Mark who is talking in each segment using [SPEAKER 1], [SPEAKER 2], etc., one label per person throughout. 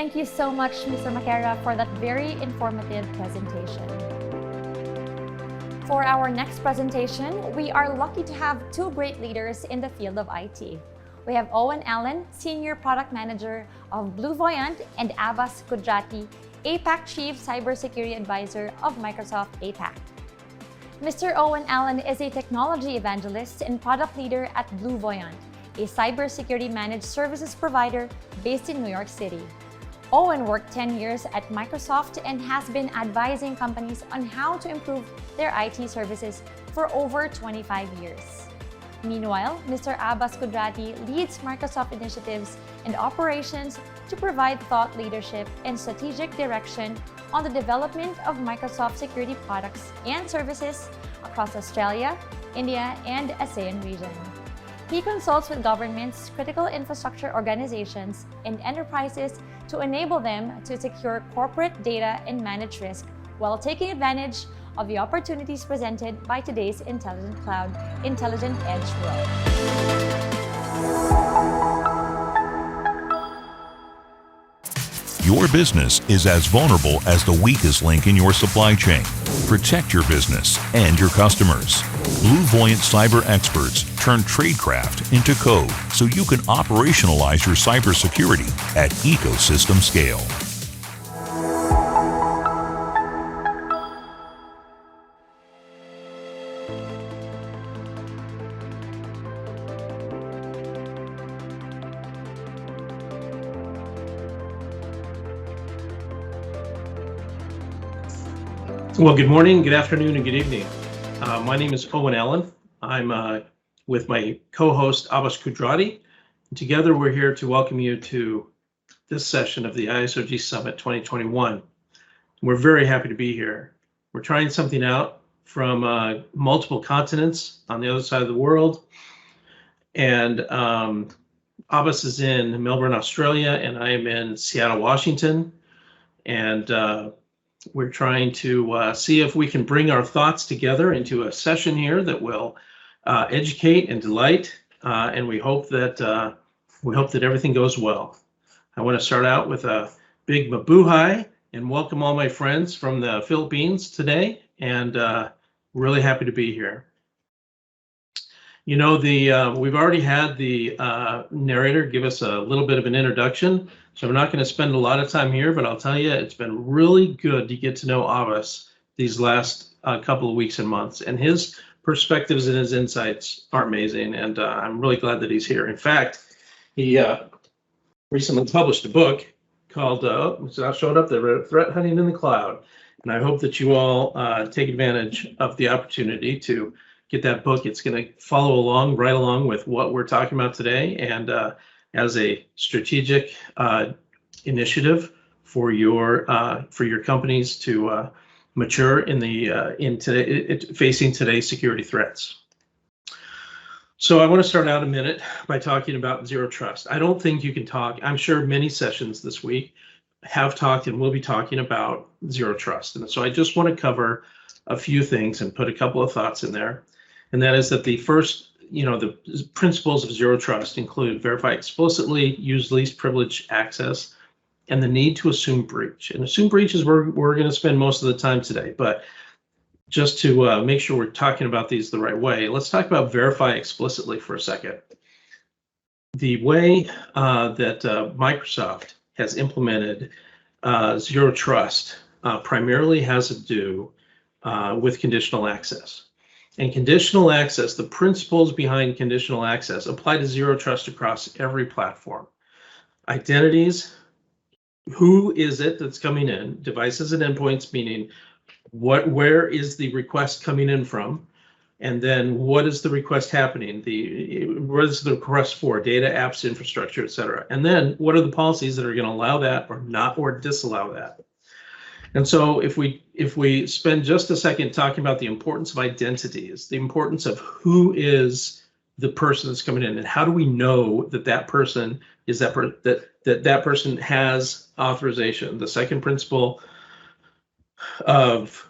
[SPEAKER 1] Thank you so much, Mr. Makera, for that very informative presentation. For our next presentation, we are lucky to have two great leaders in the field of IT. We have Owen Allen, Senior Product Manager of BlueVoyant, and Abbas Kudrati, APAC Chief Cybersecurity Advisor of Microsoft APAC. Mr. Owen Allen is a technology evangelist and product leader at BlueVoyant, a cybersecurity managed services provider based in New York City. Owen worked 10 years at Microsoft and has been advising companies on how to improve their IT services for over 25 years. Meanwhile, Mr. Abbas Kudrati leads Microsoft initiatives and operations to provide thought leadership and strategic direction on the development of Microsoft security products and services across Australia, India, and ASEAN region. He consults with governments, critical infrastructure organizations, and enterprises to enable them to secure corporate data and manage risk while taking advantage of the opportunities presented by today's intelligent cloud, intelligent edge world.
[SPEAKER 2] Your business is as vulnerable as the weakest link in your supply chain. Protect your business and your customers. BlueVoyant cyber experts turn tradecraft into code so you can operationalize your cybersecurity at ecosystem scale.
[SPEAKER 3] Well, good morning, good afternoon, and good evening. My name is Owen Allen. I'm with my co-host Abbas Kudrati. Together, we're here to welcome you to this session of the ISOG Summit 2021. We're very happy to be here. We're trying something out from multiple continents on the other side of the world. And Abbas is in Melbourne, Australia, and I am in Seattle, Washington. And we're trying to see if we can bring our thoughts together into a session here that will educate and delight, and we hope that everything goes well. I want to start out with a big mabuhay and welcome all my friends from the Philippines today, and really happy to be here. You know, we've already had the narrator give us a little bit of an introduction, so I'm not going to spend a lot of time here, but I'll tell you, it's been really good to get to know Abbas these last couple of weeks and months, and his perspectives and his insights are amazing, and I'm really glad that he's here. In fact, he recently published a book called, it's now showed up there, Threat Hunting in the Cloud, and I hope that you all take advantage of the opportunity to get that book. It's going to follow along, right along with what we're talking about today, and as a strategic initiative for your companies to mature in facing today's security threats. So I want to start out a minute by talking about zero trust. I don't think you can talk. I'm sure many sessions this week have talked and will be talking about zero trust, and so I just want to cover a few things and put a couple of thoughts in there. And that is that the first, the principles of zero trust include verify explicitly, use least privilege access, and the need to assume breach. And assume breach is where we're going to spend most of the time today. But just to make sure we're talking about these the right way, let's talk about verify explicitly for a second. The way that Microsoft has implemented zero trust primarily has to do with conditional access. And conditional access, the principles behind conditional access apply to zero trust across every platform. Identities, who is it that's coming in? Devices and endpoints, meaning where is the request coming in from? And then what is the request happening? What is the request for? Data, apps, infrastructure, et cetera. And then what are the policies that are going to allow that or not, or disallow that? And so if we spend just a second talking about the importance of identities, the importance of who is the person that's coming in, and how do we know that that person is that person has authorization. The second principle of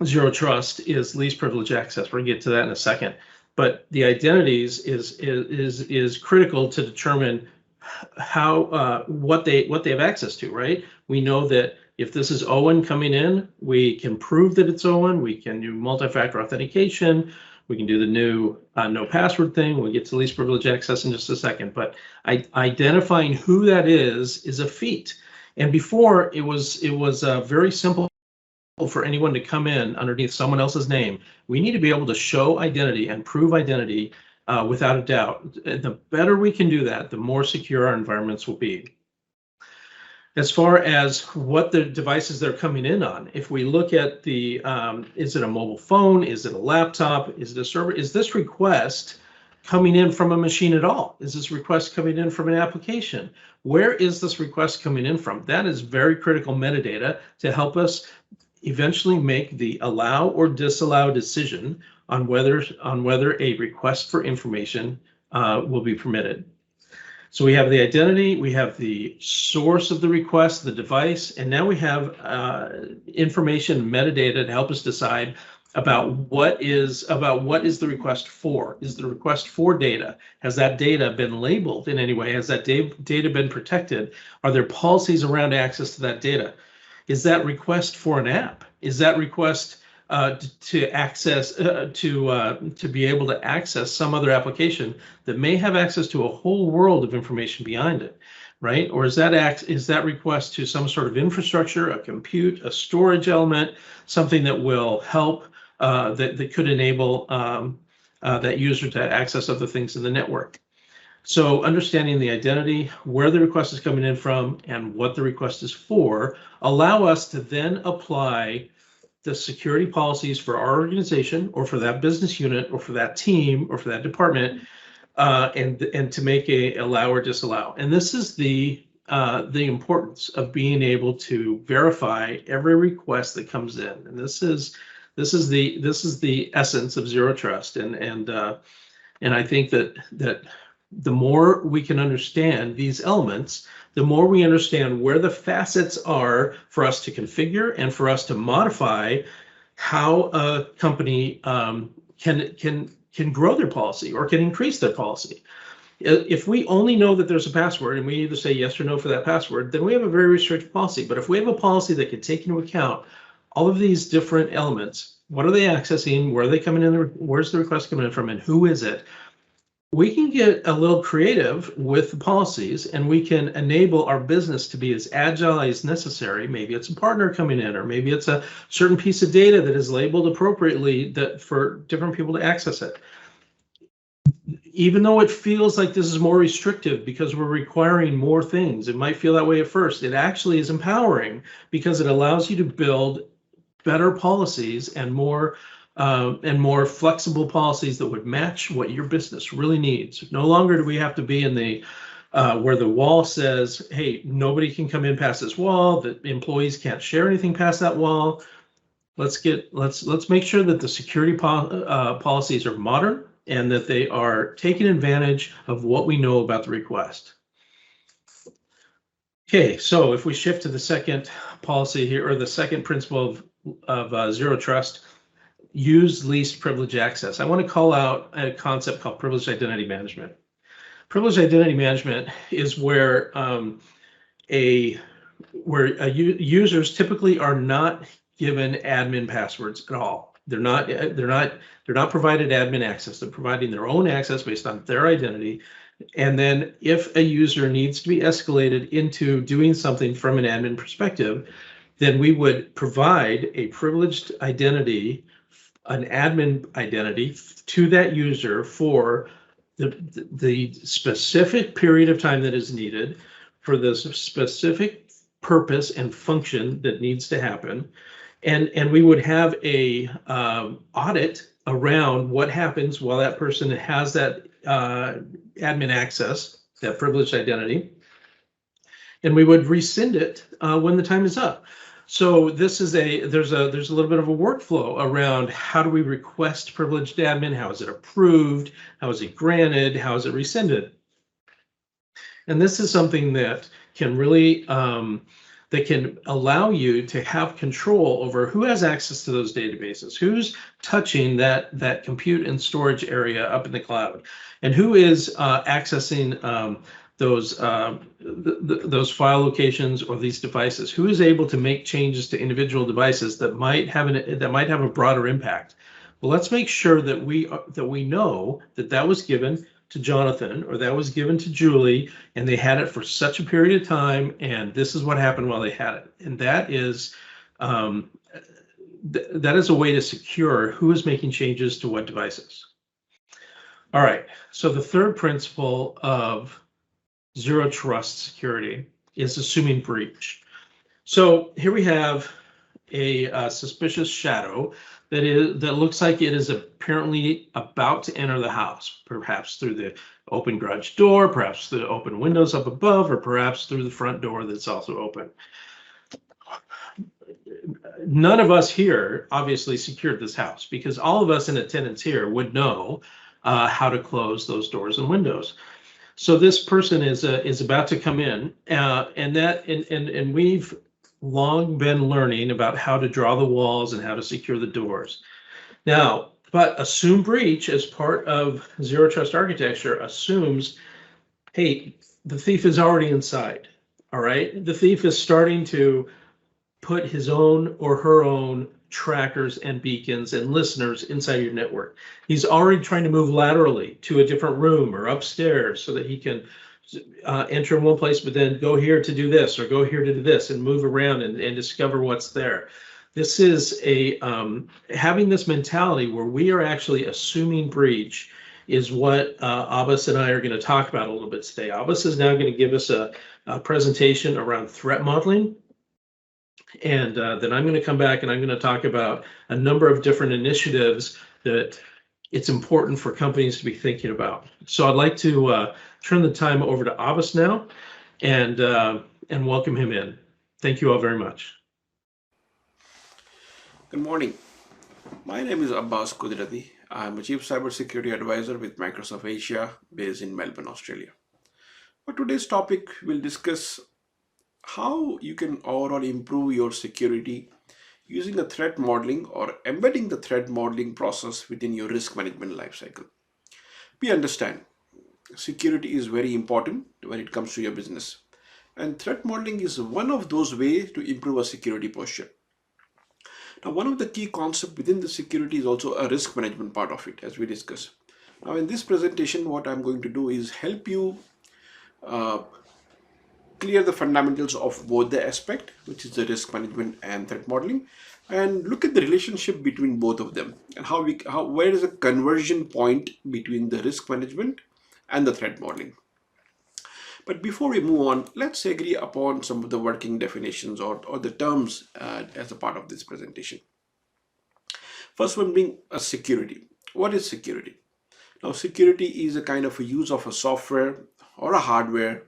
[SPEAKER 3] zero trust is least privilege access. We're gonna get to that in a second. But the identities is critical to determine what they have access to, right? We know that if this is Owen coming in, we can prove that it's Owen. We can do multi-factor authentication. We can do the new no password thing. We'll get to least privilege access in just a second. But identifying who that is a feat. And before, it was very simple for anyone to come in underneath someone else's name. We need to be able to show identity and prove identity without a doubt. The better we can do that, the more secure our environments will be. As far as what the devices they're coming in on, if we look at the, is it a mobile phone? Is it a laptop? Is it a server? Is this request coming in from a machine at all? Is this request coming in from an application? Where is this request coming in from? That is very critical metadata to help us eventually make the allow or disallow decision on whether a request for information will be permitted. So we have the identity, we have the source of the request, the device, and now we have information metadata to help us decide about what is the request for. Is the request for data? Has that data been labeled in any way? Has that data been protected? Are there policies around access to that data? Is that request for an app? Is that request to access to be able to access some other application that may have access to a whole world of information behind it, right? Or is that request to some sort of infrastructure, a compute, a storage element, something that will help that could enable that user to access other things in the network? So understanding the identity, where the request is coming in from, and what the request is for, allow us to then apply the security policies for our organization or for that business unit or for that team or for that department, and to make a allow or disallow. And this is the importance of being able to verify every request that comes in. And this is the essence of zero trust. And I think that the more we can understand these elements, the more we understand where the facets are for us to configure and for us to modify how a company can grow their policy or can increase their policy. If we only know that there's a password and we either say yes or no for that password, then we have a very restricted policy. But if we have a policy that can take into account all of these different elements, what are they accessing, where are they coming in, where's the request coming in from, and who is it? We can get a little creative with the policies, and we can enable our business to be as agile as necessary. Maybe it's a partner coming in, or maybe it's a certain piece of data that is labeled appropriately that for different people to access it. Even though it feels like this is more restrictive because we're requiring more things, it might feel that way at first. It actually is empowering because it allows you to build better policies and more flexible policies that would match what your business really needs. No longer do we have to be in the where the wall says, hey, nobody can come in past this wall, that employees can't share anything past that wall. Let's make sure that the security policies are modern and that they are taking advantage of what we know about the request. Okay, so if we shift to the second policy here, or the second principle of zero trust, use least privilege access. I want to call out a concept called privileged identity management. Privileged identity management is where users typically are not given admin passwords at all. They're not provided admin access. They're providing their own access based on their identity. And then if a user needs to be escalated into doing something from an admin perspective, then we would provide a privileged identity, an admin identity to that user for the specific period of time that is needed for the specific purpose and function that needs to happen. And we would have a audit around what happens while that person has that admin access, that privileged identity, and we would rescind it when the time is up. So this is there's a little bit of a workflow around how do we request privileged admin, how is it approved, how is it granted, how is it rescinded, and this is something that can really that can allow you to have control over who has access to those databases, who's touching that compute and storage area up in the cloud, and who is accessing those file locations or these devices? Who is able to make changes to individual devices that might have a broader impact? Well, let's make sure that we know that was given to Jonathan or that was given to Julie, and they had it for such a period of time, and this is what happened while they had it. And that is a way to secure who is making changes to what devices. All right, so the third principle of zero trust security is assuming breach. So here we have a suspicious shadow that looks like it is apparently about to enter the house, perhaps through the open garage door, perhaps through the open windows up above, or perhaps through the front door that's also open. None of us here obviously secured this house because all of us in attendance here would know how to close those doors and windows. So this person is about to come in, and we've long been learning about how to draw the walls and how to secure the doors. Now, but assume breach as part of zero trust architecture assumes, hey, the thief is already inside. All right, the thief is starting to put his own or her own trackers and beacons and listeners inside your network. He's already trying to move laterally to a different room or upstairs so that he can enter in one place, but then go here to do this or go here to do this and move around and discover what's there. This is having this mentality where we are actually assuming breach is what Abbas and I are going to talk about a little bit today. Abbas is now going to give us a presentation around threat modeling. And then I'm going to come back and I'm going to talk about a number of different initiatives that it's important for companies to be thinking about. So I'd like to turn the time over to Abbas now and welcome him in. Thank you all very much.
[SPEAKER 4] Good morning. My name is Abbas Kudrati. I'm a Chief Cybersecurity Advisor with Microsoft Asia based in Melbourne, Australia. For today's topic, we'll discuss how you can overall improve your security using a threat modeling or embedding the threat modeling process within your risk management lifecycle. We understand security is very important when it comes to your business, and threat modeling is one of those ways to improve a security posture. Now, one of the key concepts within the security is also a risk management part of it, as we discuss. Now, in this presentation, what I'm going to do is help you clear the fundamentals of both the aspect, which is the risk management and threat modeling, and look at the relationship between both of them and where is a conversion point between the risk management and the threat modeling. But before we move on, let's agree upon some of the working definitions or the terms as a part of this presentation. First one being a security. What is security? Now, security is a kind of a use of a software or a hardware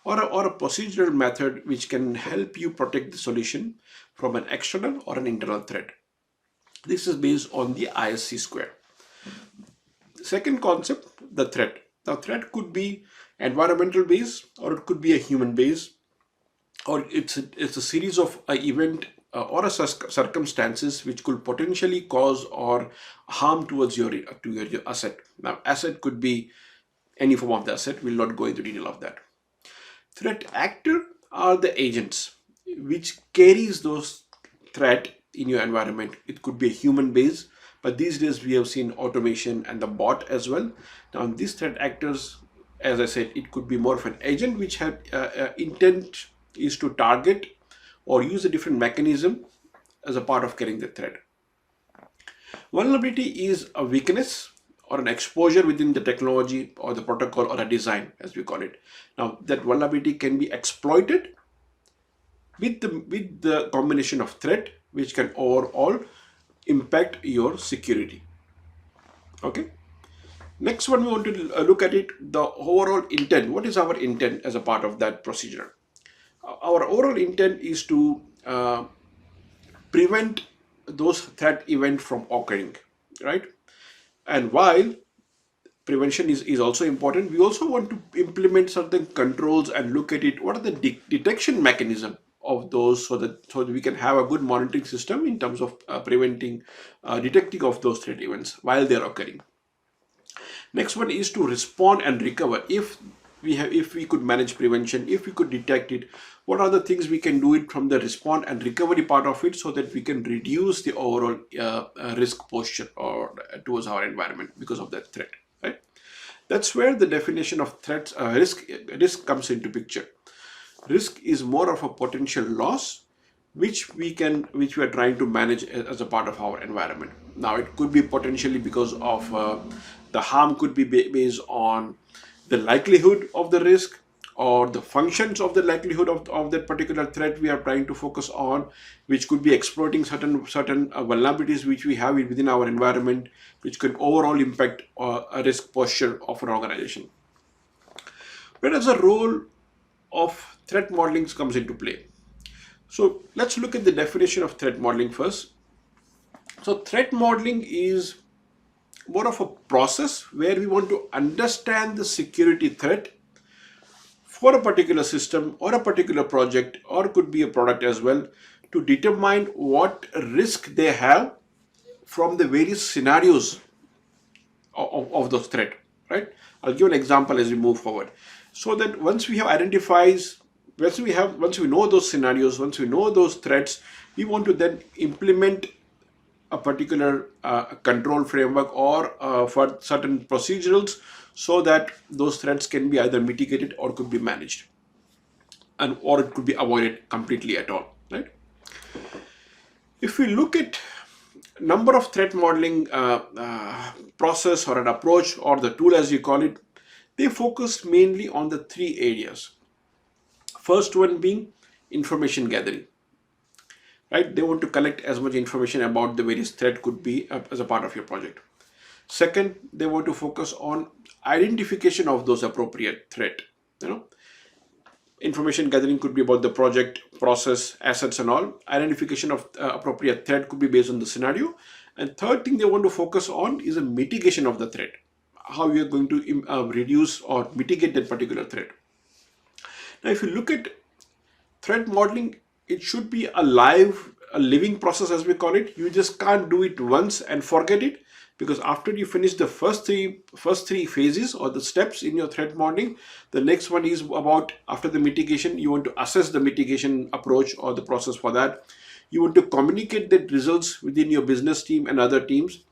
[SPEAKER 4] or a procedural method which can help you protect the solution from an external or an internal threat. This is based on the ISC square. Second concept, the threat. Now, threat could be environmental based, or it could be a human based, or it's a series of event or circumstances which could potentially cause or harm towards your asset. Now, asset could be any form of the asset. We'll not go into detail of that. Threat actor are the agents which carries those threat in your environment. It could be a human base, but these days we have seen automation and the bot as well. Now, these threat actors, as I said, it could be more of an agent which have intent is to target or use a different mechanism as a part of carrying the threat. Vulnerability is a weakness or an exposure within the technology or the protocol or a design, as we call it. Now, that vulnerability can be exploited with the combination of threat, which can overall impact your security. Okay. Next one, we want to look at it, the overall intent. What is our intent as a part of that procedure? Our overall intent is to prevent those threat events from occurring, right? And while prevention is also important, we also want to implement certain controls and look at it. What are the detection mechanism of those so that we can have a good monitoring system in terms of detecting of those threat events while they're occurring. Next one is to respond and recover if if we could manage prevention, if we could detect it, what are the things we can do it from the response and recovery part of it, so that we can reduce the overall risk posture or towards our environment because of that threat, right? That's where the definition of threats, risk comes into picture. Risk is more of a potential loss which we are trying to manage as a part of our environment. Now, it could be potentially because of the harm could be based on the likelihood of the risk or the functions of the likelihood of that particular threat we are trying to focus on, which could be exploiting certain vulnerabilities which we have within our environment, which could overall impact a risk posture of an organization. Where does the role of threat modeling comes into play? So let's look at the definition of threat modeling first. So threat modeling is more of a process where we want to understand the security threat for a particular system or a particular project, or could be a product as well, to determine what risk they have from the various scenarios of those threat, right? I'll give an example as we move forward. So that once we know those scenarios, once we know those threats, we want to then implement a particular control framework or for certain procedurals, so that those threats can be either mitigated or could be managed, or it could be avoided completely at all, right? If we look at number of threat modeling process or an approach, or the tool as you call it, they focus mainly on the three areas. First one being information gathering, right? They want to collect as much information about the various threat could be as a part of your project. Second, they want to focus on identification of those appropriate threat. Information gathering could be about the project, process, assets and all. Identification of appropriate threat could be based on the scenario. And third thing they want to focus on is a mitigation of the threat. How we are going to reduce or mitigate that particular threat. Now, if you look at threat modeling, it should be a living process as we call it. You just can't do it once and forget it, because after you finish the first three phases or the steps in your threat modeling, the next one is about, after the mitigation, you want to assess the mitigation approach or the process for that. You want to communicate the results within your business team and other teams.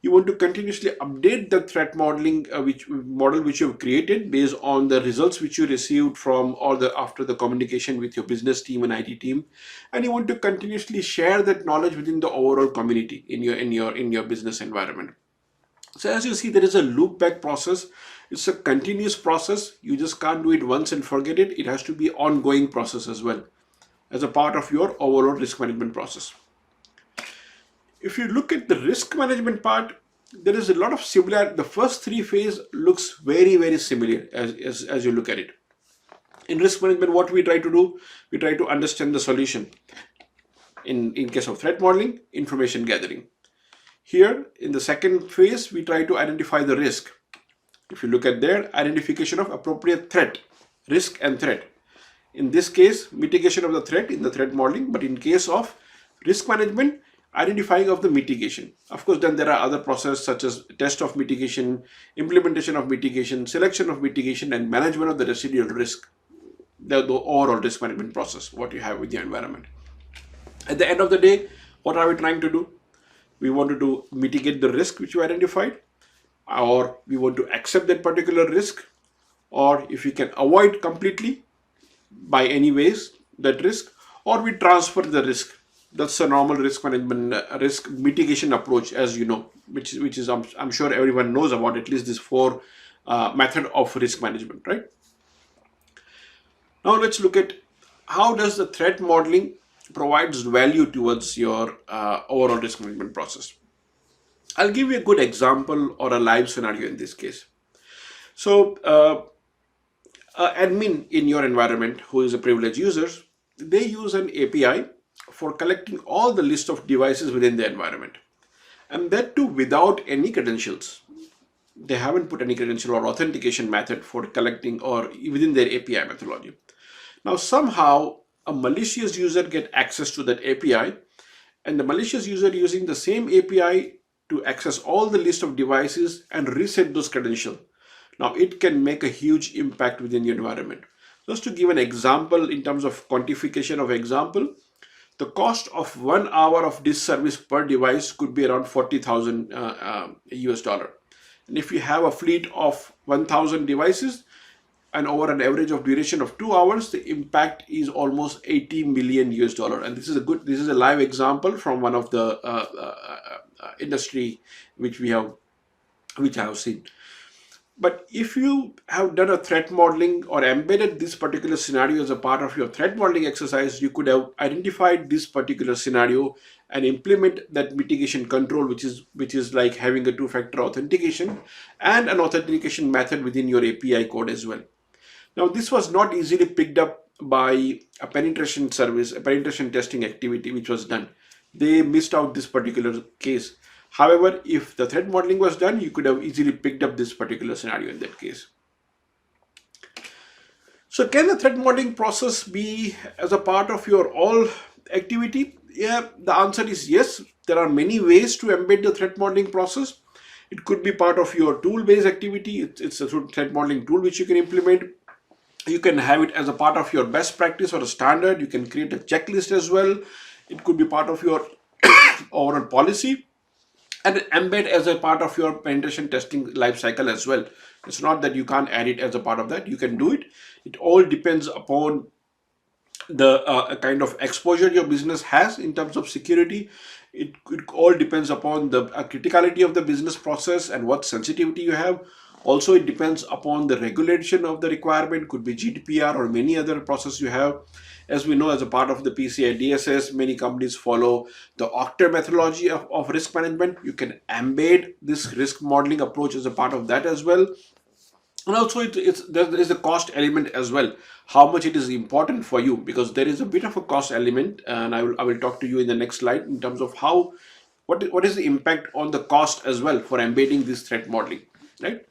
[SPEAKER 4] You want to continuously update the threat modeling which you have created based on the results which you received from after the communication with your business team and IT team, and you want to continuously share that knowledge within the overall community in your business environment. So as you see, there is a loop back process. It's a continuous process. You just can't do it once and forget it. It has to be ongoing process as well, as a part of your overall risk management process. If you look at the risk management part, there is a lot of similarity. The first three phase looks very, very similar as you look at it. In risk management, what we try to do, we try to understand the solution. In case of threat modeling, information gathering. Here, in the second phase, we try to identify the risk. If you look at there, identification of appropriate threat, risk and threat. In this case, mitigation of the threat in the threat modeling, but in case of risk management, identifying of the mitigation. Of course, then there are other processes such as test of mitigation, implementation of mitigation, selection of mitigation, and management of the residual risk. The overall risk management process, what you have with your environment. At the end of the day, what are we trying to do? We want to mitigate the risk which you identified, or we want to accept that particular risk, or if we can avoid completely by any ways that risk, or we transfer the risk. That's a normal risk management, risk mitigation approach, as you know, which is I'm sure everyone knows about at least this four method of risk management, right? Now let's look at how does the threat modeling provides value towards your overall risk management process. I'll give you a good example or a live scenario in this case. So, admin in your environment who is a privileged user, they use an API for collecting all the list of devices within the environment, and that too without any credentials. They haven't put any credential or authentication method for collecting or within their API methodology. Now somehow a malicious user get access to that API, and the malicious user using the same API to access all the list of devices and reset those credentials. Now it can make a huge impact within your environment. Just to give an example in terms of quantification of example, the cost of 1 hour of this service per device could be around 40,000 US dollar. And if you have a fleet of 1,000 devices and over an average of duration of 2 hours, the impact is almost 80 million US dollar. And this is a live example from one of the industry which I have seen. But if you have done a threat modeling or embedded this particular scenario as a part of your threat modeling exercise, you could have identified this particular scenario and implement that mitigation control, which is like having a two-factor authentication and an authentication method within your API code as well. Now, this was not easily picked up by a penetration service, a penetration testing activity which was done. They missed out this particular case. However, if the threat modeling was done, you could have easily picked up this particular scenario in that case. So can the threat modeling process be as a part of your all activity? Yeah, the answer is yes. There are many ways to embed the threat modeling process. It could be part of your tool-based activity. It's a threat modeling tool which you can implement. You can have it as a part of your best practice or a standard. You can create a checklist as well. It could be part of your overall policy and embed as a part of your penetration testing lifecycle as well. It's not that you can't add it as a part of that. You can do it. It all depends upon the kind of exposure your business has in terms of security. It all depends upon the criticality of the business process and what sensitivity you have. Also, it depends upon the regulation of the requirement, could be GDPR or many other processes you have. As we know, as a part of the PCI DSS, many companies follow the Octave methodology of risk management. You can embed this risk modeling approach as a part of that as well. And also, there is a cost element as well, how much it is important for you, because there is a bit of a cost element, and I will talk to you in the next slide in terms of what is the impact on the cost as well for embedding this threat modeling, right?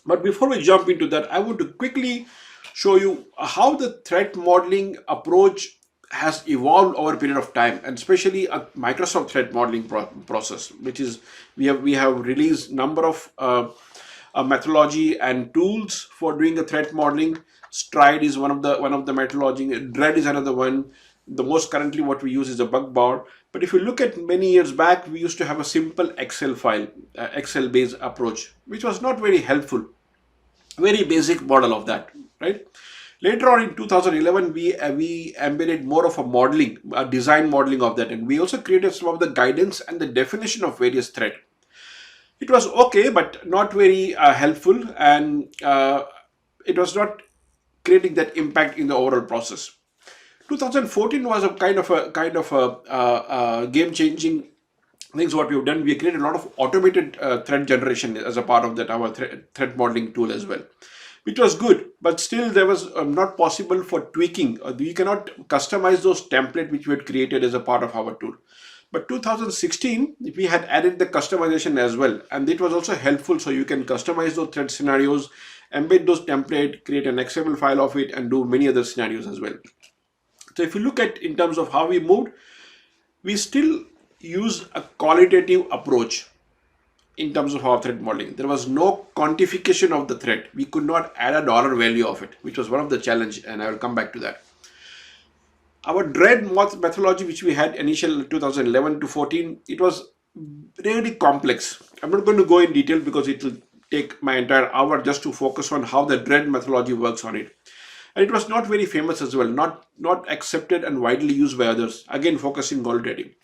[SPEAKER 4] But before we jump into that, I want to quickly show you how the threat modeling approach has evolved over a period of time, and especially a Microsoft threat modeling process, which is we have released number of methodology and tools for doing the threat modeling. Stride is one of the methodology. Dread is another one. The most currently what we use is a bug bar. But if you look at many years back, we used to have a simple Excel file, Excel-based approach, which was not very helpful. Very basic model of that, right? Later on in 2011, we embedded more of a modeling, a design modeling of that, and we also created some of the guidance and the definition of various threat. It was okay, but not very helpful, and it was not creating that impact in the overall process. 2014 was a kind of a game-changing things. What we've done, we created a lot of automated threat generation as a part of that our threat modeling tool as well, which was good, but still there was not possible for tweaking. You cannot customize those templates which we had created as a part of our tool. But 2016, we had added the customization as well, and it was also helpful. So you can customize those threat scenarios, embed those templates, create an XML file of it, and do many other scenarios as well. So if you look at in terms of how we moved, we still use a qualitative approach in terms of our threat modeling. There was no quantification of the threat. We could not add a dollar value of it, which was one of the challenge, and I will come back to that. Our Dread methodology, which we had initial 2011 to 14, it was really complex. I'm not going to go in detail because it will take my entire hour just to focus on how the Dread methodology works on it. And it was not very famous as well, not accepted and widely used by others. Again, focusing qualitative.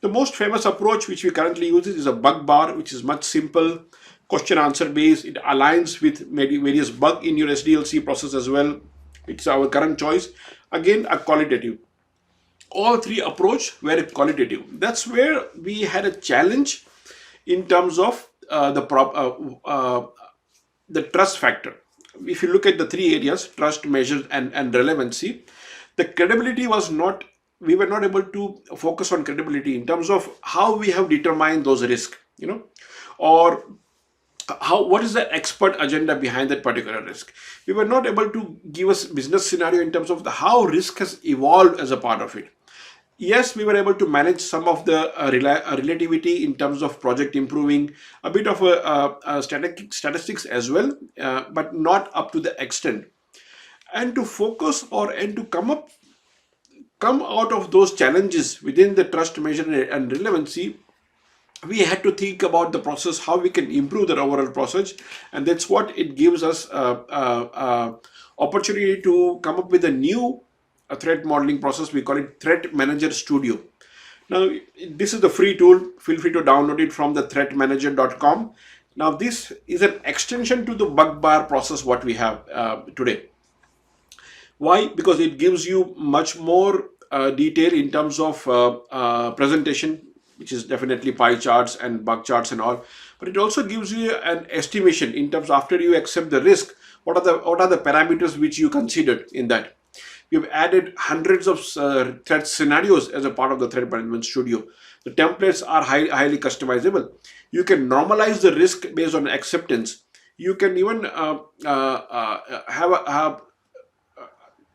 [SPEAKER 4] The most famous approach which we currently use is a bug bar, which is much simple, question answer based. It aligns with maybe various bug in your SDLC process as well. It's our current choice. Again, a qualitative. All three approach were qualitative. That's where we had a challenge in terms of the trust factor. If you look at the three areas, trust, measure, and relevancy, the credibility was not, we were not able to focus on credibility in terms of how we have determined those risks, or what is the expert agenda behind that particular risk. We were not able to give us business scenario in terms of how risk has evolved as a part of it. Yes, we were able to manage some of the relativity in terms of project improving, a bit of statistics as well, but not up to the extent. And to focus and to come out of those challenges within the trust measure and relevancy, we had to think about the process, how we can improve the overall process, and that's what it gives us opportunity to come up with a new threat modeling process. We call it Threat Manager Studio. Now, this is the free tool. Feel free to download it from the threatmanager.com. Now, this is an extension to the bug bar process what we have today. Why? Because it gives you much more detail in terms of presentation, which is definitely pie charts and bug charts and all. But it also gives you an estimation in terms of, after you accept the risk, what are the parameters which you considered in that. We've added hundreds of threat scenarios as a part of the Threat Management Studio. The templates are highly customizable. You can normalize the risk based on acceptance. You can even cut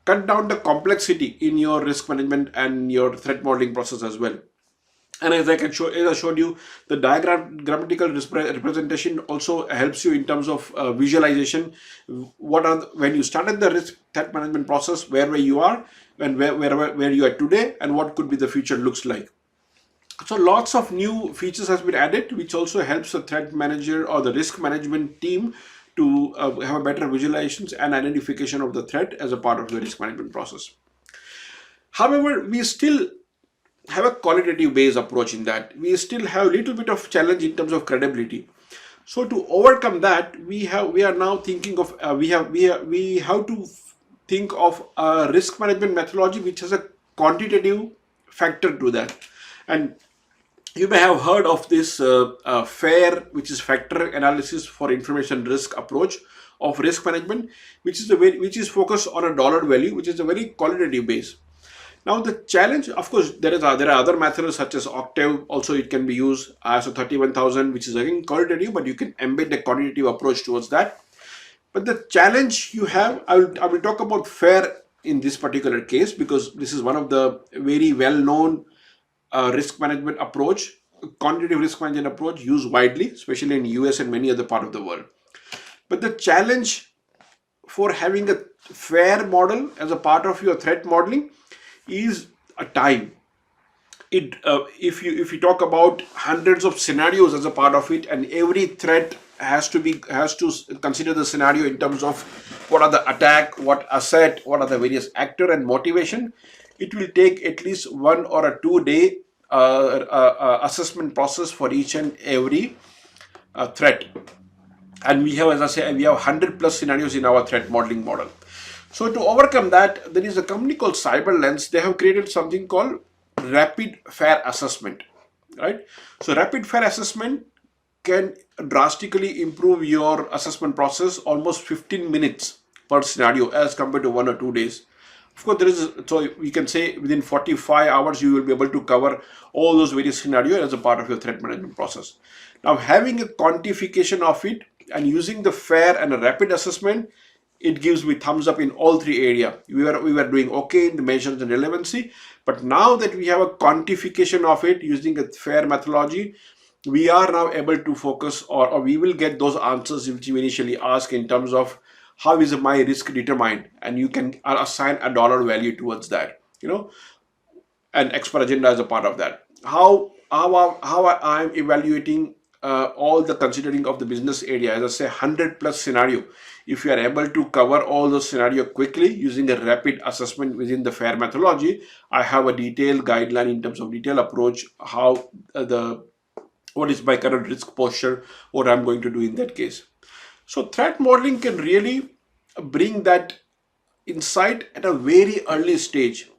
[SPEAKER 4] down the complexity in your risk management and your threat modeling process as well. And as I showed you, the grammatical representation also helps you in terms of visualization. When you started the risk threat management process, where you are, and where you are today, and what could be the future looks like. So lots of new features has been added, which also helps the threat manager or the risk management team to have a better visualizations and identification of the threat as a part of the risk management process. However, we still have a qualitative based approach in that. We still have a little bit of challenge in terms of credibility. So to overcome that, we are now thinking of we have to think of a risk management methodology which has a quantitative factor to that. And you may have heard of this FAIR, which is factor analysis for information risk approach of risk management, which is focused on a dollar value, which is a very qualitative base. Now the challenge, of course, there are other methods such as Octave. Also, it can be used ISO 31000, which is again qualitative, but you can embed a quantitative approach towards that. But the challenge you have, I will talk about FAIR in this particular case because this is one of the very well-known risk management approach, quantitative risk management approach used widely, especially in US and many other parts of the world. But the challenge for having a FAIR model as a part of your threat modeling is a time. If you talk about hundreds of scenarios as a part of it, and every threat has to consider the scenario in terms of what are the attack, what asset, what are the various actor and motivation, it will take at least 1 or a 2 day assessment process for each and every threat. And we have, as I say, we have 100+ scenarios in our threat modeling model. So to overcome that, there is a company called CyberLens. They have created something called Rapid FAIR Assessment, right? So Rapid FAIR Assessment can drastically improve your assessment process, almost 15 minutes per scenario as compared to 1 or 2 days. Of course, so we can say within 45 hours, you will be able to cover all those various scenarios as a part of your threat management process. Now, having a quantification of it and using the FAIR and a rapid assessment, it gives me thumbs up in all 3 areas. We were doing okay in the measures and relevancy, but now that we have a quantification of it using a FAIR methodology, we are now able to focus or we will get those answers which you initially ask in terms of how is my risk determined, and you can assign a dollar value towards that, and expert agenda as a part of that. How I am evaluating all the considering of the business area, as I say, 100+ scenario. If you are able to cover all the scenario quickly using a rapid assessment within the FAIR methodology, I have a detailed guideline in terms of detailed approach, what is my current risk posture, what I'm going to do in that case. So threat modeling can really bring that insight at a very early stage,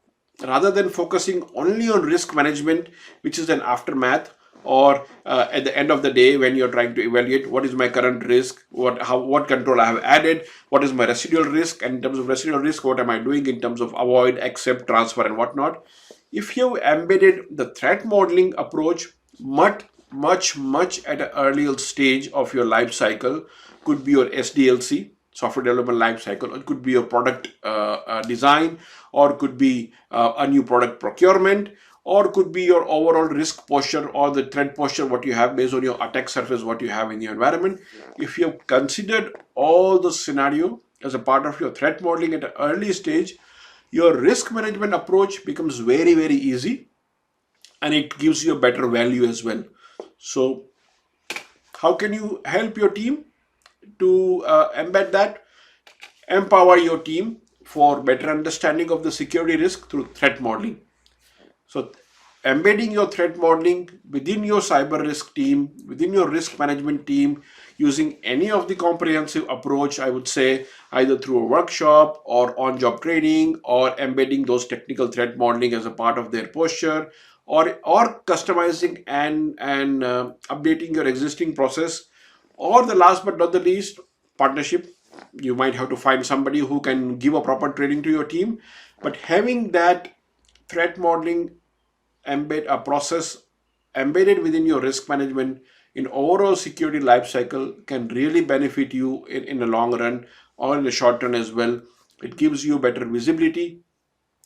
[SPEAKER 4] rather than focusing only on risk management, which is an aftermath, or at the end of the day when you're trying to evaluate what is my current risk, what control I have added, what is my residual risk, and in terms of residual risk, what am I doing in terms of avoid, accept, transfer, and whatnot. If you embedded the threat modeling approach much at an earlier stage of your life cycle, could be your SDLC, software development life cycle, it could be your product design, or could be a new product procurement, or could be your overall risk posture or the threat posture, what you have based on your attack surface, what you have in your environment. If you have considered all the scenario as a part of your threat modeling at an early stage, your risk management approach becomes very, very easy, and it gives you a better value as well. So how can you help your team to embed that? Empower your team for better understanding of the security risk through threat modeling. So embedding your threat modeling within your cyber risk team, within your risk management team, using any of the comprehensive approach, I would say, either through a workshop or on-job training, or embedding those technical threat modeling as a part of their posture, or customizing and updating your existing process, or the last but not the least, partnership. You might have to find somebody who can give a proper training to your team, but having that threat modeling embed a process embedded within your risk management in overall security lifecycle can really benefit you in the long run or in the short run as well. It gives you better visibility.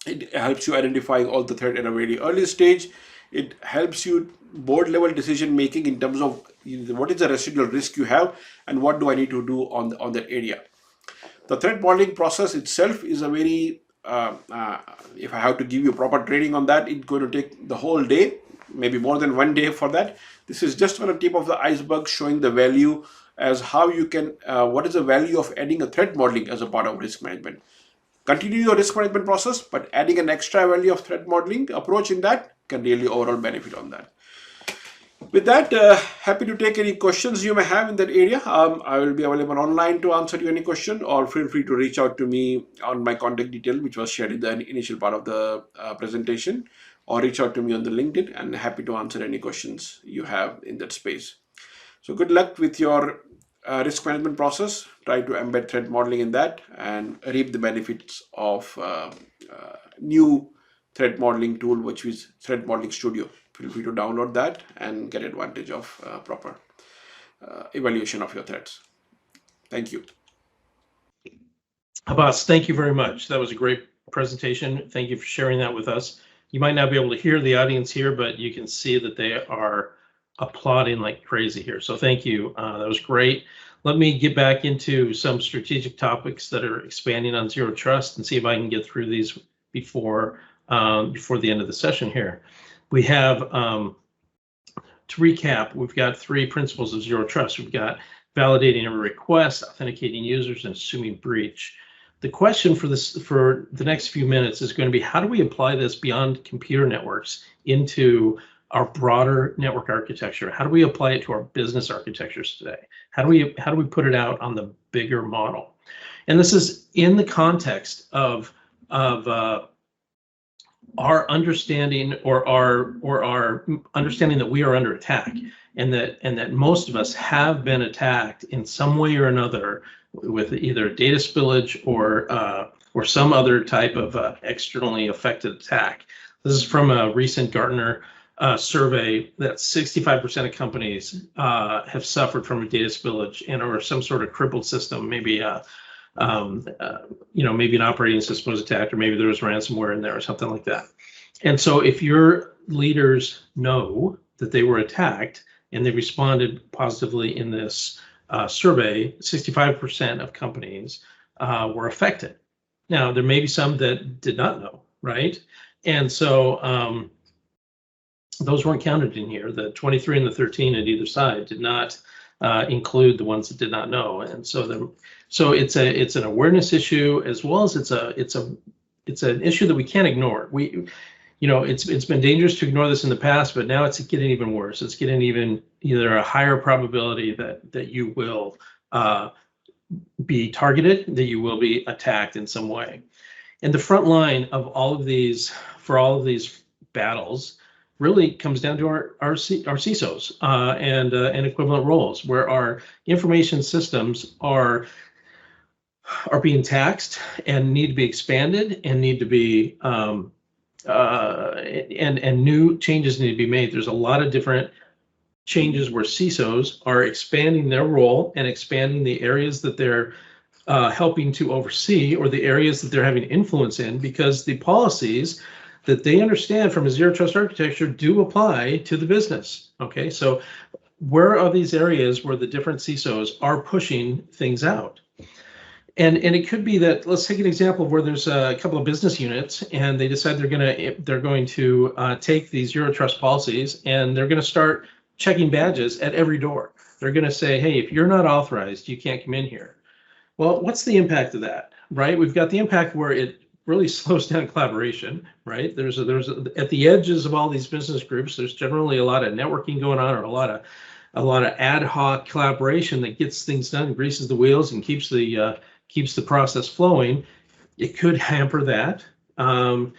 [SPEAKER 4] It helps you identify all the threat at a very early stage. It helps you board level decision making in terms of what is the residual risk you have and what do I need to do on that area. The threat modeling process itself is a very if I have to give you proper training on that, it's going to take the whole day, maybe more than one day for that. This is just on the tip of the iceberg, showing the value as how you can, what is the value of adding a threat modeling as a part of risk management. Continue your risk management process, but adding an extra value of threat modeling approach in that can really overall benefit on that. With that, happy to take any questions you may have in that area. I will be available online to answer you any question, or feel free to reach out to me on my contact detail, which was shared in the initial part of the presentation, or reach out to me on the LinkedIn, and happy to answer any questions you have in that space. So good luck with your risk management process. Try to embed threat modeling in that and reap the benefits of new threat modeling tool, which is Threat Modeling Studio. Feel free to download that and get advantage of proper evaluation of your threats. Thank you.
[SPEAKER 3] Abbas, thank you very much. That was a great presentation. Thank you for sharing that with us. You might not be able to hear the audience here, but you can see that they are applauding like crazy here. So thank you. That was great. Let me get back into some strategic topics that are expanding on Zero Trust and see if I can get through these before the end of the session here. We have, to recap, we've got 3 principles of Zero Trust. We've got validating a request, authenticating users, and assuming breach. The question for the next few minutes is going to be, how do we apply this beyond computer networks into our broader network architecture? How do we apply it to our business architectures today? How do we put it out on the bigger model? And this is in the context of our understanding or our understanding that we are under attack, and that most of us have been attacked in some way or another with either data spillage or some other type of externally affected attack. This is from a recent Gartner survey that 65% of companies have suffered from a data spillage or some sort of crippled system, maybe maybe an operating system was attacked, or maybe there was ransomware in there or something like that. And so if your leaders know that they were attacked and they responded positively in this survey, 65% of companies were affected. Now, there may be some that did not know, right? And so those weren't counted in here. The 23 and the 13 at either side did not include the ones that did not know. And so it's an awareness issue, as well as it's an issue that we can't ignore. It's been dangerous to ignore this in the past, but now it's getting even worse. It's getting even either a higher probability that you will be targeted, that you will be attacked in some way. And the front line of all of these battles really comes down to our CISOs and equivalent roles, where our information systems are being taxed and need to be expanded and need to be and new changes need to be made. There's a lot of different changes where CISOs are expanding their role and expanding the areas that they're helping to oversee, or the areas that they're having influence in, because the policies that they understand from a zero trust architecture do apply to the business. Okay, so where are these areas where the different CISOs are pushing things out? And it could be that, let's take an example where there's a couple of business units and they decide they're going to take these zero trust policies and they're going to start checking badges at every door. They're going to say, hey, if you're not authorized, you can't come in here. Well, what's the impact of that, right? We've got the impact where it really slows down collaboration, right? There's at the edges of all these business groups, there's generally a lot of networking going on, or a lot of ad hoc collaboration that gets things done, greases the wheels, and keeps the process flowing. It could hamper that. And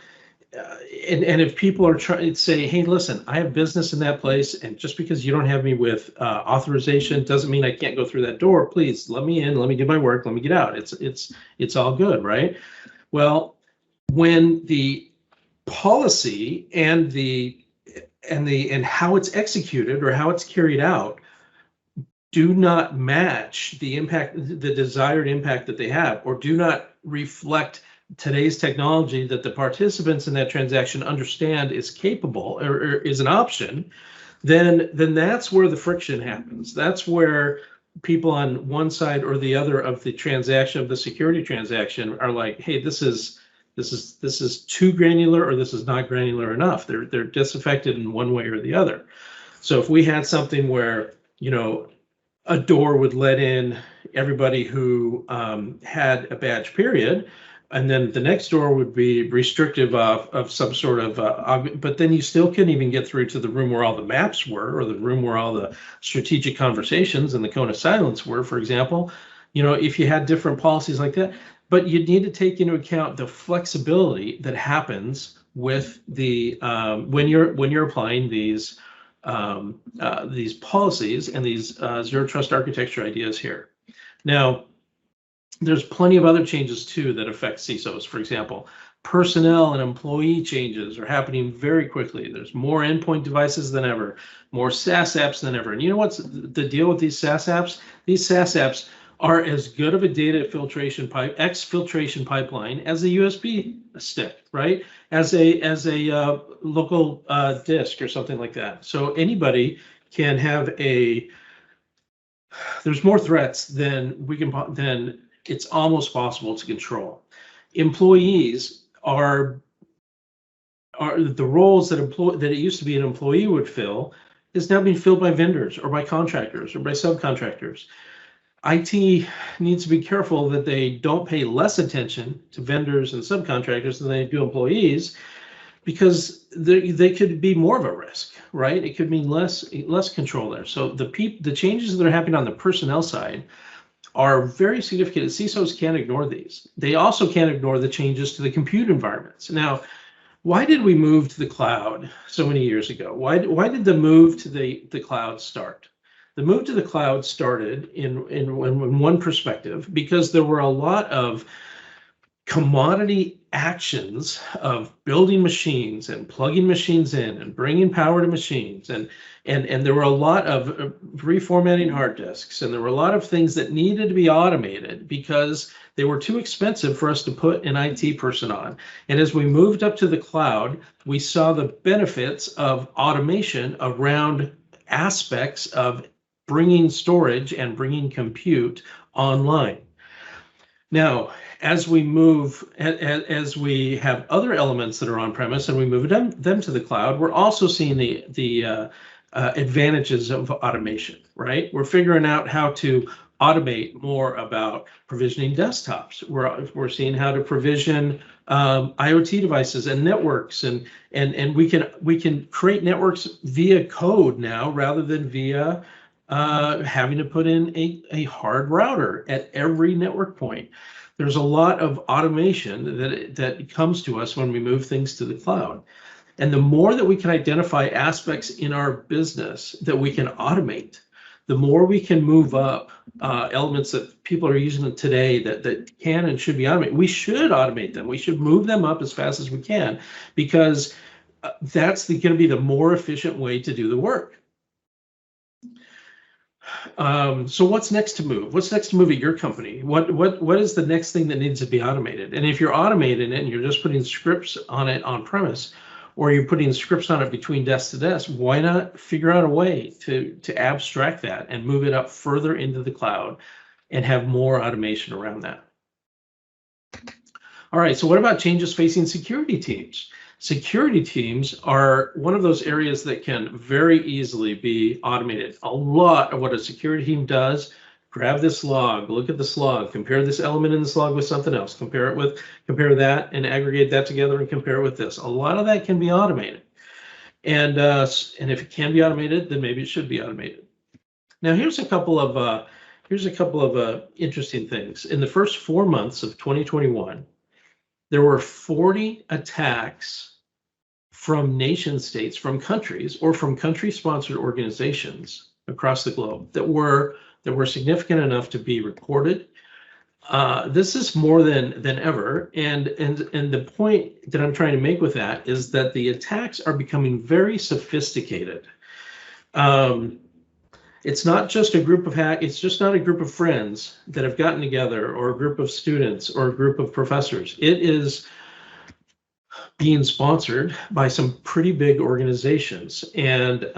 [SPEAKER 3] if people are trying to say, hey, listen, I have business in that place, and just because you don't have me with authorization doesn't mean I can't go through that door. Please let me in, let me do my work, let me get out. It's all good, right? Well, when the policy and how it's executed or how it's carried out do not match the impact, the desired impact that they have, or do not reflect today's technology that the participants in that transaction understand is capable or is an option, then that's where the friction happens. That's where people on one side or the other of the transaction, of the security transaction, are like, hey, this is too granular, or this is not granular enough. They're disaffected in one way or the other. So if we had something where, a door would let in everybody who had a badge period, and then the next door would be restrictive of some sort of, but then you still couldn't even get through to the room where all the maps were, or the room where all the strategic conversations and the cone of silence were, for example. If you had different policies like that, but you need to take into account the flexibility that happens with the when you're applying these policies and these zero trust architecture ideas here. Now, there's plenty of other changes too that affect CISOs. For example, personnel and employee changes are happening very quickly. There's more endpoint devices than ever, more SaaS apps than ever. And you know what's the deal with these SaaS apps? These SaaS apps are as good of a data filtration exfiltration pipeline as a USB stick, right? As a local disk or something like that. So anybody can have there's more threats than it's almost possible to control. Employees are the roles that it used to be an employee would fill is now being filled by vendors or by contractors or by subcontractors. IT needs to be careful that they don't pay less attention to vendors and subcontractors than they do employees, because they could be more of a risk, right? It could mean less control there. So the changes that are happening on the personnel side are very significant. CISOs can't ignore these. They also can't ignore the changes to the compute environments. Now, why did we move to the cloud so many years ago? Why did the move to the cloud start? The move to the cloud started in one perspective because there were a lot of commodity actions of building machines and plugging machines in and bringing power to machines, and there were a lot of reformatting hard disks, and there were a lot of things that needed to be automated because they were too expensive for us to put an IT person on. And as we moved up to the cloud, we saw the benefits of automation around aspects of bringing storage and bringing compute online. Now, as we have other elements that are on premise and we move them to the cloud, we're also seeing the advantages of automation, right? We're figuring out how to automate more about provisioning desktops. We're seeing how to provision IoT devices and networks, and we can create networks via code now rather than via having to put in a hard router at every network point. There's a lot of automation that comes to us when we move things to the cloud. And the more that we can identify aspects in our business that we can automate, the more we can move up elements that people are using today that can and should be automated. We should automate them. We should move them up as fast as we can, because that's going to be the more efficient way to do the work. So what's next to move? What's next to move at your company? What is the next thing that needs to be automated? And if you're automating it and you're just putting scripts on it on premise, or you're putting scripts on it between desk to desk, why not figure out a way to abstract that and move it up further into the cloud and have more automation around that? All right, so what about changes facing security teams? Security teams are one of those areas that can very easily be automated. A lot of what a security team does, grab this log, look at this log, compare this element in this log with something else, compare that and aggregate that together and compare it with this. A lot of that can be automated. And if it can be automated, then maybe it should be automated. Now, here's a couple of interesting things. In the first 4 months of 2021, there were 40 attacks from nation states, from countries, or from country-sponsored organizations across the globe that were significant enough to be reported. This is more than ever, and the point that I'm trying to make with that is that the attacks are becoming very sophisticated. It's not just a group of it's just not a group of friends that have gotten together, or a group of students, or a group of professors. It is being sponsored by some pretty big organizations, and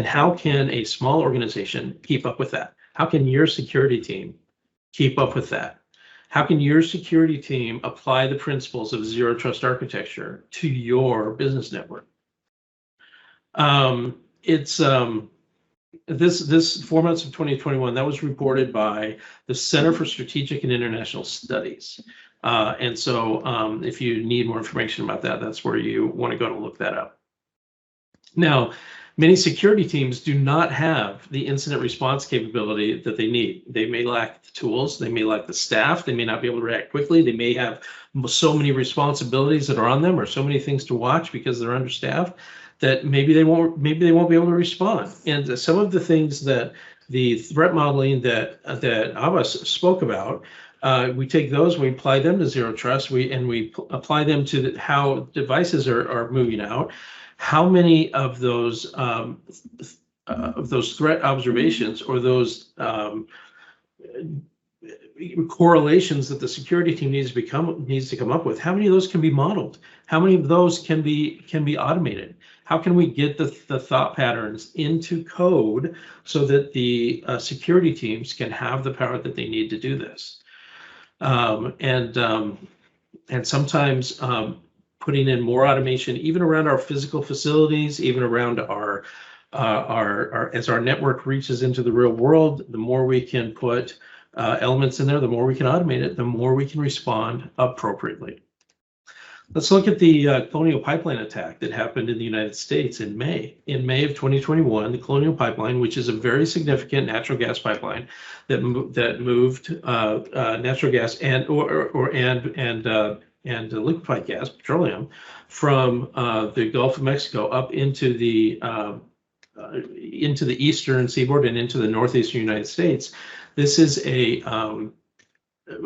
[SPEAKER 3] how can a small organization keep up with that? How can your security team keep up with that? How can your security team apply the principles of zero trust architecture to your business network? This 4 months of 2021, that was reported by the Center for Strategic and International Studies. And so if you need more information about that, that's where you want to go to look that up. Now, many security teams do not have the incident response capability that they need. They may lack the tools, they may lack the staff, they may not be able to react quickly, they may have so many responsibilities that are on them, or so many things to watch because they're understaffed, that maybe they won't be able to respond. And some of the things that the threat modeling that Abbas spoke about, we take those, we apply them to zero trust, we apply them to how devices are moving out. How many of those threat observations, or those correlations that the security team needs to come up with, how many of those can be modeled? How many of those can be automated? How can we get the thought patterns into code so that the security teams can have the power that they need to do this? And sometimes putting in more automation, even around our physical facilities, even around our as our network reaches into the real world, the more we can put elements in there, the more we can automate it, the more we can respond appropriately. Let's look at the Colonial Pipeline attack that happened in the United States in May. In May of 2021, the Colonial Pipeline, which is a very significant natural gas pipeline that moved natural gas and liquefied gas, petroleum, from the Gulf of Mexico up into the eastern seaboard and into the northeastern United States. This is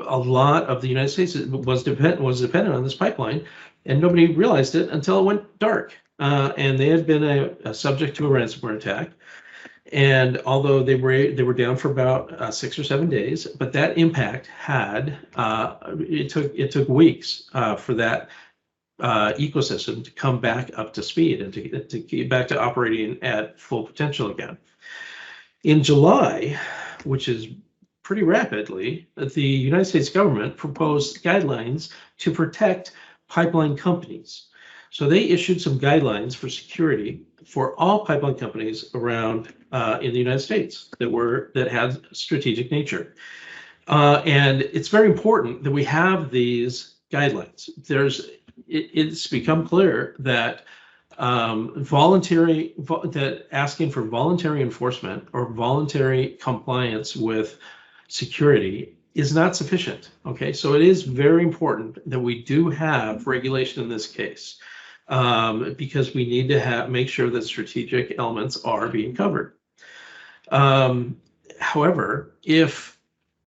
[SPEAKER 3] a lot of the United States was dependent on this pipeline, and nobody realized it until it went dark. And they had been a subject to a ransomware attack. And although they were down for about 6 or 7 days, but that impact had it took weeks for that ecosystem to come back up to speed and to get back to operating at full potential again. In July, which is pretty rapidly, the United States government proposed guidelines to protect pipeline companies. So they issued some guidelines for security for all pipeline companies around in the United States that had strategic nature. And it's very important that we have these guidelines. It's become clear that asking for voluntary enforcement or voluntary compliance with security is not sufficient. Okay, so it is very important that we do have regulation in this case, because we need to make sure that strategic elements are being covered. However, if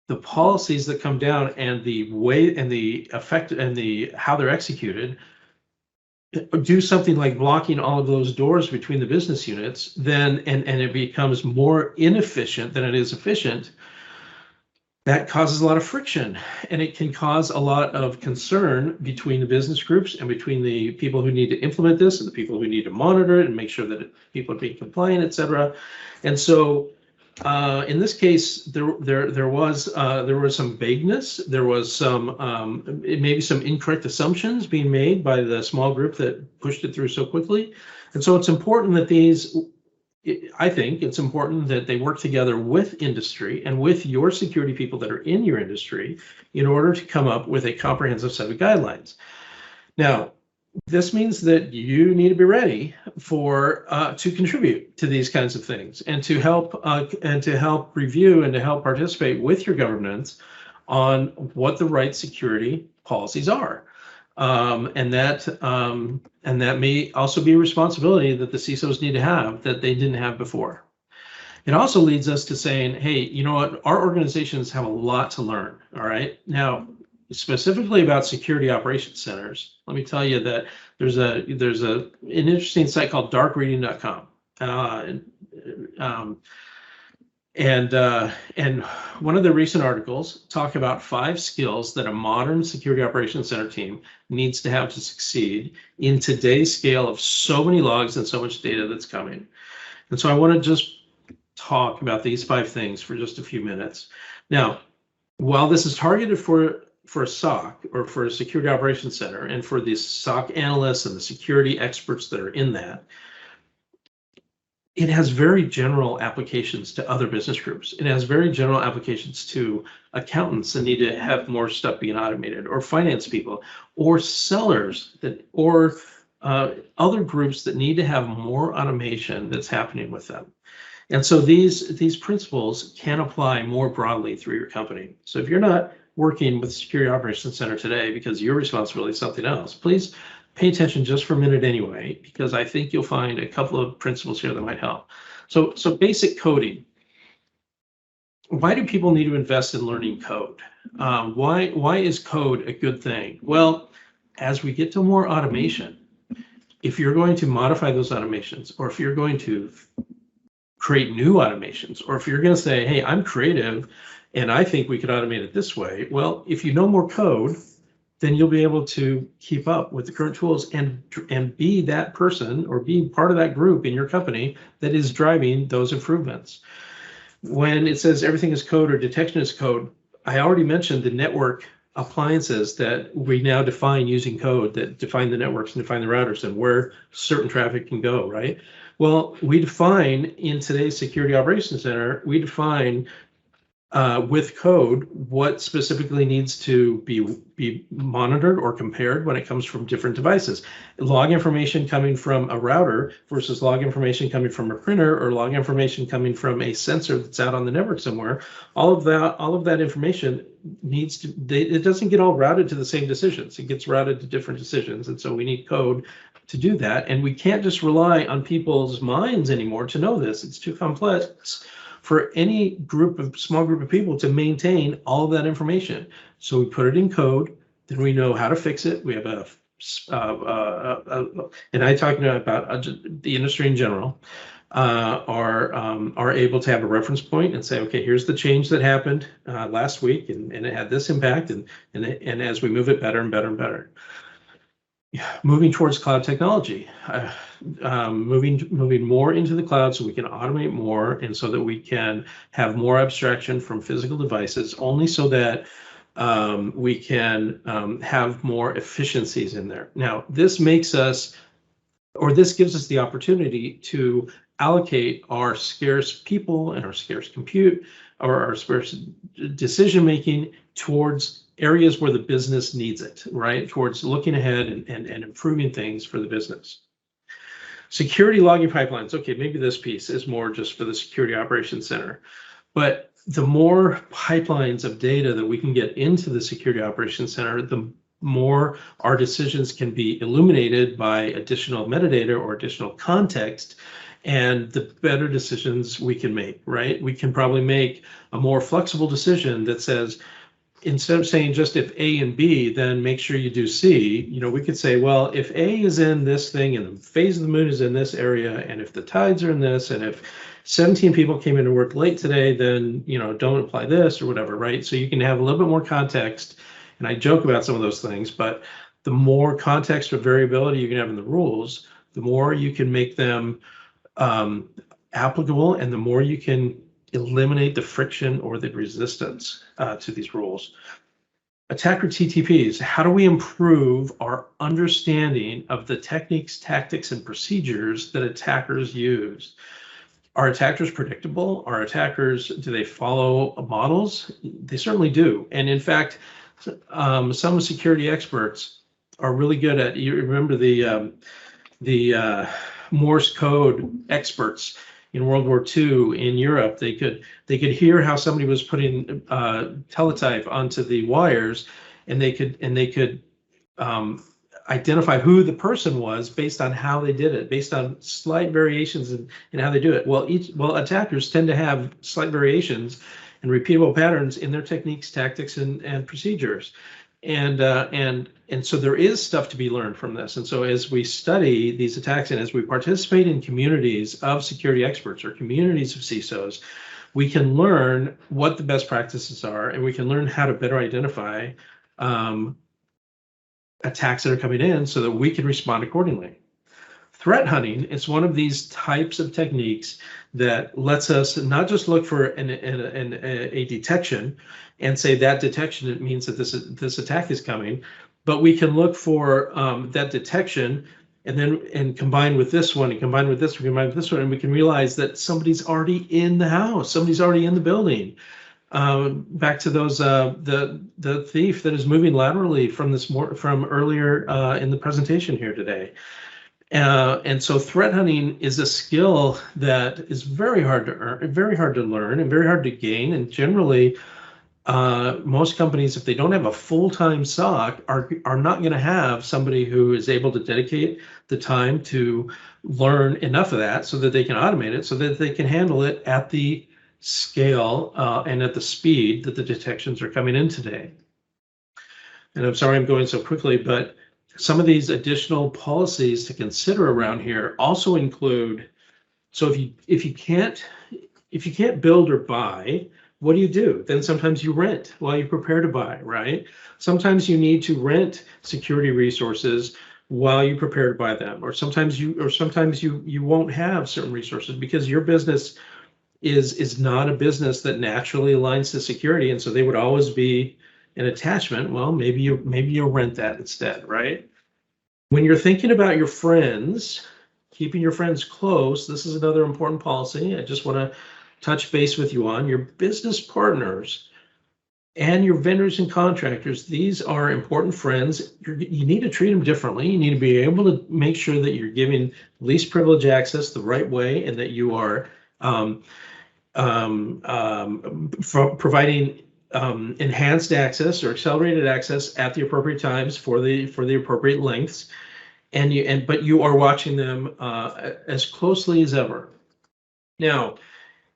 [SPEAKER 3] the policies that come down and the way and the effect and how they're executed do something like blocking all of those doors between the business units, then and it becomes more inefficient than it is efficient, that causes a lot of friction, and it can cause a lot of concern between the business groups and between the people who need to implement this and the people who need to monitor it and make sure that people are being compliant, et cetera. And so in this case, there was some vagueness. There was some maybe some incorrect assumptions being made by the small group that pushed it through so quickly. And so it's important that I think it's important that they work together with industry and with your security people that are in your industry in order to come up with a comprehensive set of guidelines. Now, this means that you need to be ready to contribute to these kinds of things and to help review and to help participate with your governments on what the right security policies are. And that may also be a responsibility that the CISOs need to have that they didn't have before. It also leads us to saying, hey, you know what? Our organizations have a lot to learn. All right. Now, specifically about security operations centers, let me tell you that there's an interesting site called darkreading.com. And one of the recent articles talk about 5 skills that a modern security operations center team needs to have to succeed in today's scale of so many logs and so much data that's coming. And so I want to just talk about these 5 things for just a few minutes. Now, while this is targeted for a SOC or for a security operations center and for the SOC analysts and the security experts that are in that, it has very general applications to other business groups. It has very general applications to accountants that need to have more stuff being automated, or finance people, or sellers or other groups that need to have more automation that's happening with them. And so these principles can apply more broadly through your company. So if you're not working with Security Operations Center today because your responsibility is something else, please pay attention just for a minute anyway, because I think you'll find a couple of principles here that might help. So basic coding. Why do people need to invest in learning code? Why is code a good thing? Well, as we get to more automation, if you're going to modify those automations, or if you're going to create new automations, or if you're going to say, hey, I'm creative and I think we could automate it this way, well, if you know more code, then you'll be able to keep up with the current tools and be that person or be part of that group in your company that is driving those improvements. When it says everything is code or detection is code, I already mentioned the network appliances that we now define using code that define the networks and define the routers and where certain traffic can go, right? Well, we define in today's Security Operations Center, we define with code what specifically needs to be monitored or compared when it comes from different devices. Log information coming from a router versus log information coming from a printer, or log information coming from a sensor that's out on the network somewhere. All of that information needs to, it doesn't get all routed to the same decisions. It gets routed to different decisions. And so we need code to do that. And we can't just rely on people's minds anymore to know this. It's too complex for any small group of people to maintain all of that information. So we put it in code, then we know how to fix it. We have and I talk about the industry in general, are able to have a reference point and say, okay, here's the change that happened last week, and it had this impact, and as we move it better and better and better. Moving towards cloud technology, moving more into the cloud so we can automate more, and so that we can have more abstraction from physical devices, only so that we can have more efficiencies in there. Now, this gives us the opportunity to allocate our scarce people and our scarce compute, or our scarce decision making, towards areas where the business needs it, right? Towards looking ahead and improving things for the business. Security logging pipelines. Okay, maybe this piece is more just for the Security Operations Center, but the more pipelines of data that we can get into the Security Operations Center, the more our decisions can be illuminated by additional metadata or additional context, and the better decisions we can make, right? We can probably make a more flexible decision that says, instead of saying just if A and B, then make sure you do C, you know, we could say, well, if A is in this thing and the phase of the moon is in this area, and if the tides are in this, and if 17 people came into work late today, then, you know, don't apply this or whatever, right? So you can have a little bit more context. And I joke about some of those things, but the more context or variability you can have in the rules, the more you can make them applicable, and the more you can eliminate the friction or the resistance to these rules. Attacker TTPs, how do we improve our understanding of the techniques, tactics, and procedures that attackers use? Are attackers predictable? Are attackers, do they follow models? They certainly do. And in fact, some security experts are really good at, you remember the Morse code experts in World War II in Europe, they could hear how somebody was putting teletype onto the wires, and they could identify who the person was based on how they did it, based on slight variations in how they do it. Well, attackers tend to have slight variations and repeatable patterns in their techniques, tactics, and procedures. And so there is stuff to be learned from this. And so as we study these attacks and as we participate in communities of security experts or communities of CISOs, we can learn what the best practices are, and we can learn how to better identify attacks that are coming in so that we can respond accordingly. Threat hunting is one of these types of techniques that lets us not just look for a detection and say that detection, it means that this attack is coming, but we can look for that detection and combine with this one, and combine with this one, combine with this one, and we can realize that somebody's already in the house, somebody's already in the building. Back to those the thief that is moving laterally from earlier in the presentation here today. And so threat hunting is a skill that is very hard to earn, very hard to learn, and very hard to gain. And generally, most companies, if they don't have a full-time SOC, are not going to have somebody who is able to dedicate the time to learn enough of that so that they can automate it, so that they can handle it at the scale and at the speed that the detections are coming in today. And I'm sorry I'm going so quickly, but some of these additional policies to consider around here also include, so if you can't build or buy, what do? Then sometimes you rent while you prepare to buy, right? Sometimes you need to rent security resources while you prepare to buy them, or sometimes you won't have certain resources because your business is not a business that naturally aligns to security, and so they would always be an attachment. Well, maybe you'll rent that instead, right? When you're thinking about your friends, keeping your friends close, this is another important policy I just want to touch base with you on. Your business partners and your vendors and contractors, these are important friends. You need to treat them differently. You need to be able to make sure that you're giving least privilege access the right way, and that you are providing enhanced access or accelerated access at the appropriate times for the appropriate lengths, but you are watching them as closely as ever. Now,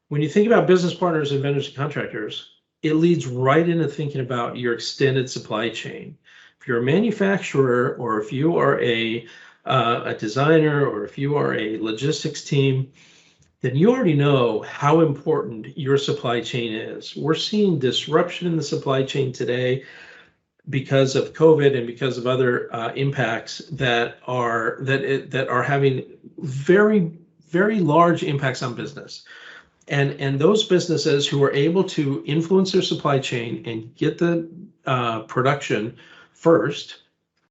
[SPEAKER 3] when you think about business partners and vendors and contractors, it leads right into thinking about your extended supply chain. If you're a manufacturer, or if you are a designer, or if you are a logistics team, then you already know how important your supply chain is. We're seeing disruption in the supply chain today because of COVID and because of other impacts that are having very, very large impacts on business. And those businesses who are able to influence their supply chain and get the production first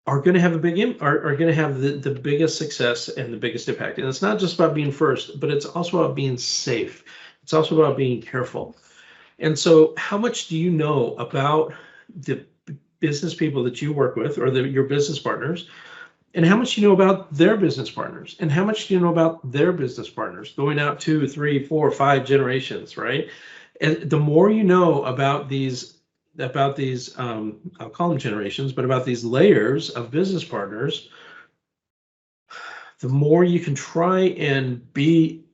[SPEAKER 3] are going to have are going to have the biggest success and the biggest impact. And it's not just about being first, but it's also about being safe. It's also about being careful. And so, how much do you know about the business people that you work with, or your business partners? And how much do you know about their business partners? And how much do you know about their business partners going out 2, 3, 4, 5 generations, right? And the more you know about these, I'll call them generations, but about these layers of business partners, the more you can try and be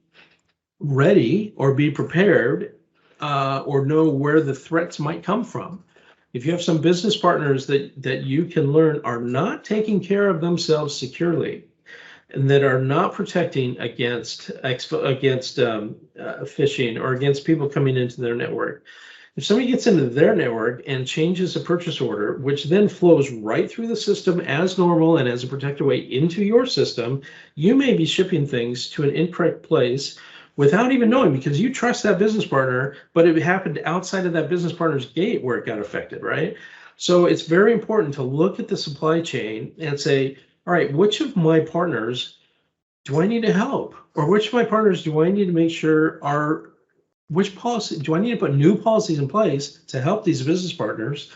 [SPEAKER 3] ready or be prepared or know where the threats might come from. if you have some business partners that you can learn are not taking care of themselves securely, and that are not protecting against phishing or against people coming into their network. If somebody gets into their network and changes a purchase order, which then flows right through the system as normal and as a protected way into your system, you may be shipping things to an incorrect place without even knowing, because you trust that business partner, but it happened outside of that business partner's gate where it got affected, right? So it's very important to look at the supply chain and say, all right, which of my partners do I need to help? Or which of my partners do I need to make sure which policy, do I need to put new policies in place to help these business partners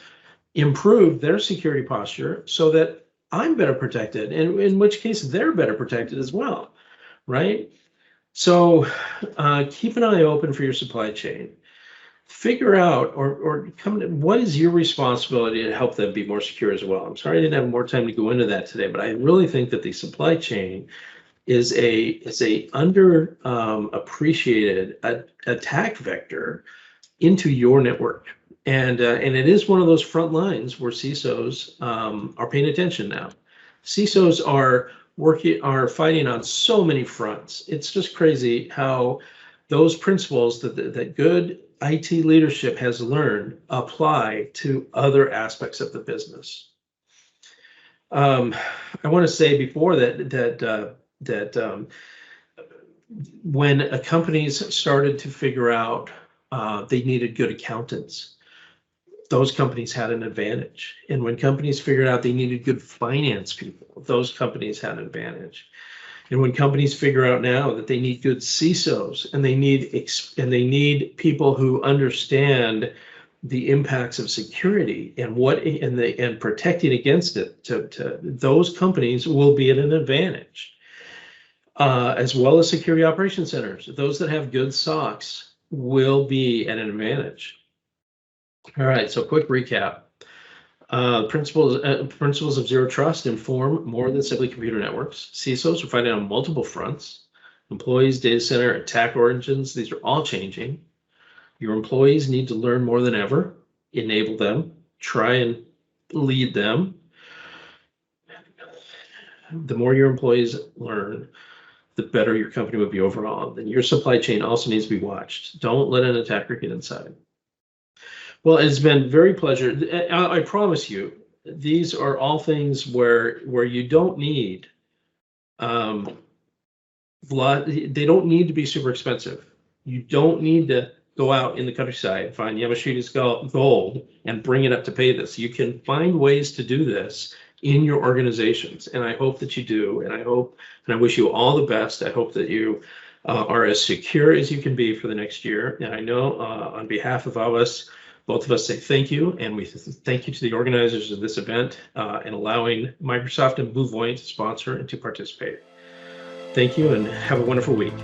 [SPEAKER 3] improve their security posture so that I'm better protected, and in which case they're better protected as well, right? So keep an eye open for your supply chain. Figure out or come to what is your responsibility to help them be more secure as well. I'm sorry I didn't have more time to go into that today, but I really think that the supply chain is a under appreciated attack vector into your network, and it is one of those front lines where CISOs are paying attention now. CISOs are fighting on so many fronts. It's just crazy how those principles that good IT leadership has learned apply to other aspects of the business. I want to say before that when companies started to figure out they needed good accountants, those companies had an advantage. And when companies figured out they needed good finance people, those companies had an advantage. And when companies figure out now that they need good CISOs and they need people who understand the impacts of security and protecting against it, those companies will be at an advantage. As well as security operations centers, those that have good SOCs will be at an advantage. All right, so quick recap. Principles of zero trust inform more than simply computer networks. CISOs are fighting on multiple fronts. Employees, data center, attack origins, these are all changing. Your employees need to learn more than ever. Enable them, try and lead them. The more your employees learn, the better your company would be overall. Then your supply chain also needs to be watched. Don't let an attacker get inside. Well, it's been very pleasure. I promise you, these are all things where you don't need, they don't need to be super expensive. You don't need to go out in the countryside and find Yamashita's gold and bring it up to pay this. You can find ways to do this in your organizations, and I hope that you do. And I wish you all the best. I hope that you are as secure as you can be for the next year. And I know on behalf of Abbas, both of us say thank you, and we thank you to the organizers of this event and allowing Microsoft and BlueVoyant to sponsor and to participate. Thank you, and have a wonderful week.